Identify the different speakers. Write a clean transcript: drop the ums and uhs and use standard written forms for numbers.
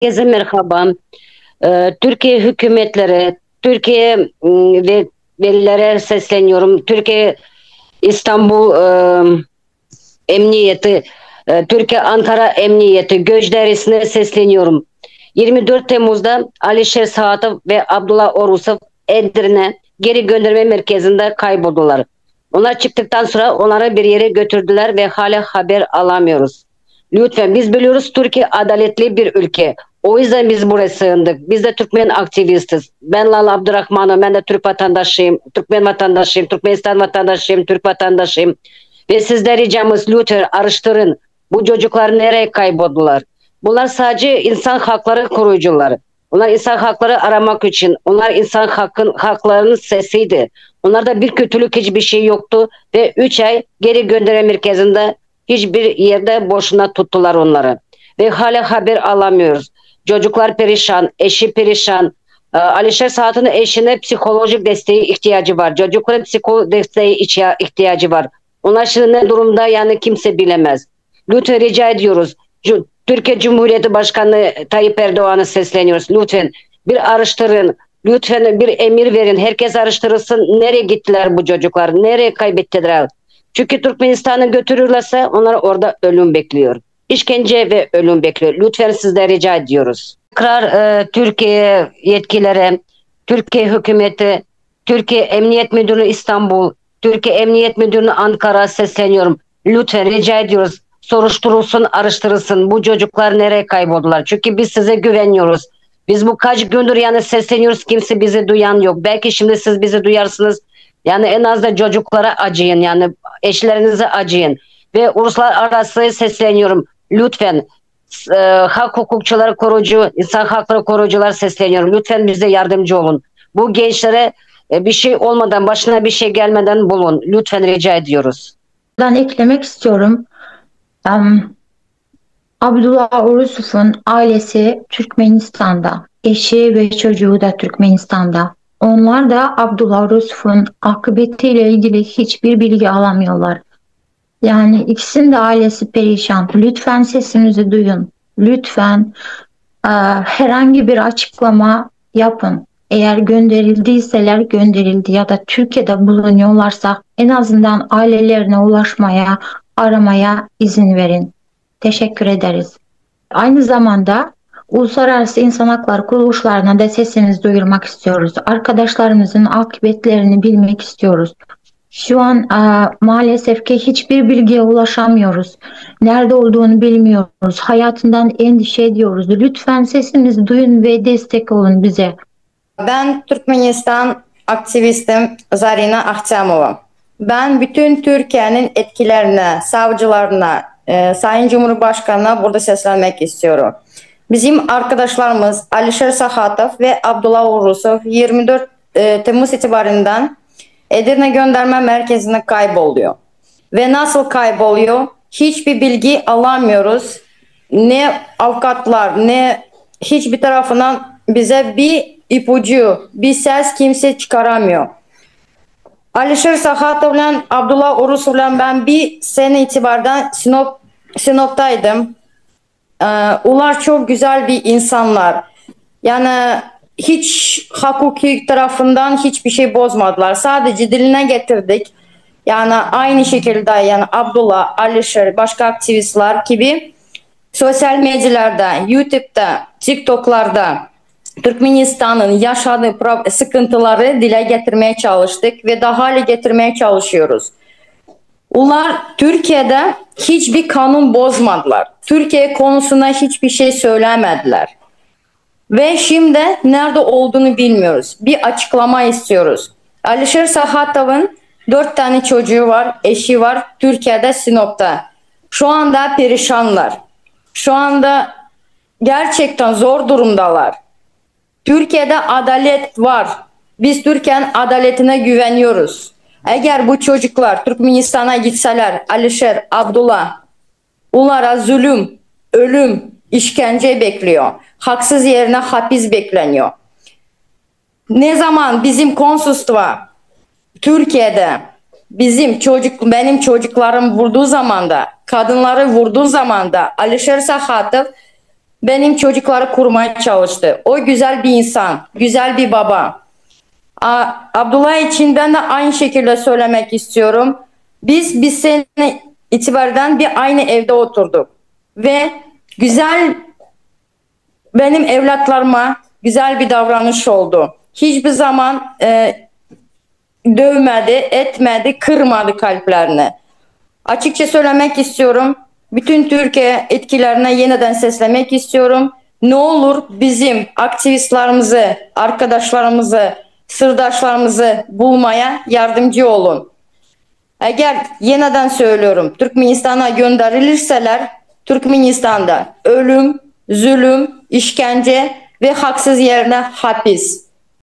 Speaker 1: Herkese merhaba. Türkiye hükümetleri, Türkiye ve velilere sesleniyorum. Türkiye İstanbul Emniyeti, Türkiye Ankara Emniyeti, Göç Dairesi'ne sesleniyorum. 24 Temmuz'da Alişer Saatov ve Abdullah Orusov Edirne geri gönderme merkezinde kayboldular. Onlar çıktıktan sonra onları bir yere götürdüler ve hala haber alamıyoruz. Lütfen biz biliyoruz Türkiye adaletli bir ülke. O yüzden biz buraya sığındık. Biz de Türkmen aktivistiz. Ben Lala Abdurrahman'ım. Ben de Türk vatandaşıyım. Türkmen vatandaşıyım. Türkmenistan vatandaşıyım. Türk vatandaşıyım. Ve sizden ricamız lütfen araştırın. Bu çocuklar nereye kayboldular? Bunlar sadece insan hakları koruyucuları. Onlar insan hakları aramak için. Onlar insan haklarının sesiydi. Onlarda bir kötülük hiçbir şey yoktu. Ve 3 ay geri gönderme merkezinde hiçbir yerde boşuna tuttular onları. Ve hala haber alamıyoruz. Çocuklar perişan, eşi perişan. Alişer Saat'ın eşine psikolojik desteği ihtiyacı var. Çocukların psikolojik desteği ihtiyacı var. Onlar şimdi ne durumda yani kimse bilemez. Lütfen rica ediyoruz. Türkiye Cumhuriyeti Başkanı Tayyip Erdoğan'a sesleniyoruz. Lütfen bir araştırın. Lütfen bir emir verin. Herkes araştırılsın. Nereye gittiler bu çocuklar? Nereye kaybettiler? Çünkü Türkmenistan'a götürürlerse onlar orada ölüm bekliyor. İşkence ve ölüm bekliyor. Lütfen sizden rica ediyoruz. Tekrar Türkiye yetkililere, Türkiye hükümeti, Türkiye Emniyet Müdürlüğü İstanbul, Türkiye Emniyet Müdürlüğü Ankara sesleniyorum. Lütfen rica ediyoruz. Soruşturulsun, araştırılsın. Bu çocuklar nereye kayboldular? Çünkü biz size güveniyoruz. Biz bu kaç gündür yani sesleniyoruz. Kimse bizi duyan yok. Belki şimdi siz bizi duyarsınız. Yani en az da çocuklara acıyın. Yani eşlerinize acıyın. Ve uluslararası sesleniyorum. Lütfen hak hukukçuları koruyucu, insan hakları koruyucular sesleniyorum. Lütfen bize yardımcı olun. Bu gençlere bir şey olmadan, başına bir şey gelmeden bulun. Lütfen rica ediyoruz.
Speaker 2: Ben eklemek istiyorum. Abdullah Orusov'un ailesi Türkmenistan'da, eşi ve çocuğu da Türkmenistan'da. Onlar da Abdullah Orusov'un akıbetiyle ilgili hiçbir bilgi alamıyorlar. Yani ikisinin de ailesi perişan. Lütfen sesimizi duyun. Lütfen herhangi bir açıklama yapın. Eğer gönderildiyseler gönderildi ya da Türkiye'de bulunuyorlarsa en azından ailelerine ulaşmaya, aramaya izin verin. Teşekkür ederiz. Aynı zamanda uluslararası insan hakları kuruluşlarına da sesimizi duyurmak istiyoruz. Arkadaşlarımızın akıbetlerini bilmek istiyoruz. Şu an maalesef ki hiçbir bilgiye ulaşamıyoruz. Nerede olduğunu bilmiyoruz. Hayatından endişe ediyoruz. Lütfen sesimizi duyun ve destek olun bize.
Speaker 3: Ben Türkmenistan aktivistim Zarina Ahçamova. Ben bütün Türkiye'nin etkilerine, savcılarına, Sayın Cumhurbaşkanı'na burada seslenmek istiyorum. Bizim arkadaşlarımız Alişer Sahatov ve Abdullah Orusov 24 Temmuz itibarinden Edirne gönderme merkezine kayboluyor. Ve nasıl kayboluyor? Hiçbir bilgi alamıyoruz. Ne avukatlar ne hiçbir tarafından bize bir ipucu, bir ses kimse çıkaramıyor. Alişer Sahatov'la Abdullah Orusov'la ben bir sene itibardan Sinop'taydım. Onlar çok güzel bir insanlar. Yani hiç hukuki tarafından hiçbir şey bozmadılar. Sadece diline getirdik. Yani aynı şekilde yani Abdullah, Alişer, başka aktivistler gibi sosyal medyalarda, YouTube'da, TikTok'larda Türkmenistan'ın yaşadığı sıkıntıları dile getirmeye çalıştık ve daha hale getirmeye çalışıyoruz. Onlar Türkiye'de hiçbir kanun bozmadılar. Türkiye konusunda hiçbir şey söylemediler. Ve şimdi nerede olduğunu bilmiyoruz. Bir açıklama istiyoruz. Alişer Sahatov'un 4 tane çocuğu var, eşi var. Türkiye'de Sinop'ta. Şu anda perişanlar. Şu anda gerçekten zor durumdalar. Türkiye'de adalet var. Biz Türkiye'nin adaletine güveniyoruz. Eğer bu çocuklar Türkmenistan'a gitseler, Alişer, Abdullah, onlara zulüm, ölüm, işkence bekliyor. Haksız yerine hapis bekleniyor. Ne zaman bizim konsolosluğa Türkiye'de benim çocuklarım vurduğu zamanda, kadınları vurduğu zamanda Alişer Sahatov benim çocukları kurmaya çalıştı. O güzel bir insan, güzel bir baba. Abdullah için ben de aynı şekilde söylemek istiyorum. Biz sene itibaren bir aynı evde oturduk. Ve güzel, benim evlatlarıma güzel bir davranış oldu. Hiçbir zaman dövmedi, etmedi, kırmadı kalplerini. Açıkça söylemek istiyorum. Bütün Türkiye etkilerine yeniden seslemek istiyorum. Ne olur bizim aktivistlerimizi, arkadaşlarımızı, sırdaşlarımızı bulmaya yardımcı olun. Eğer yeniden söylüyorum, Türkmenistan'a gönderilirseler, Türkmenistan'da ölüm, zulüm, işkence ve haksız yerine hapis.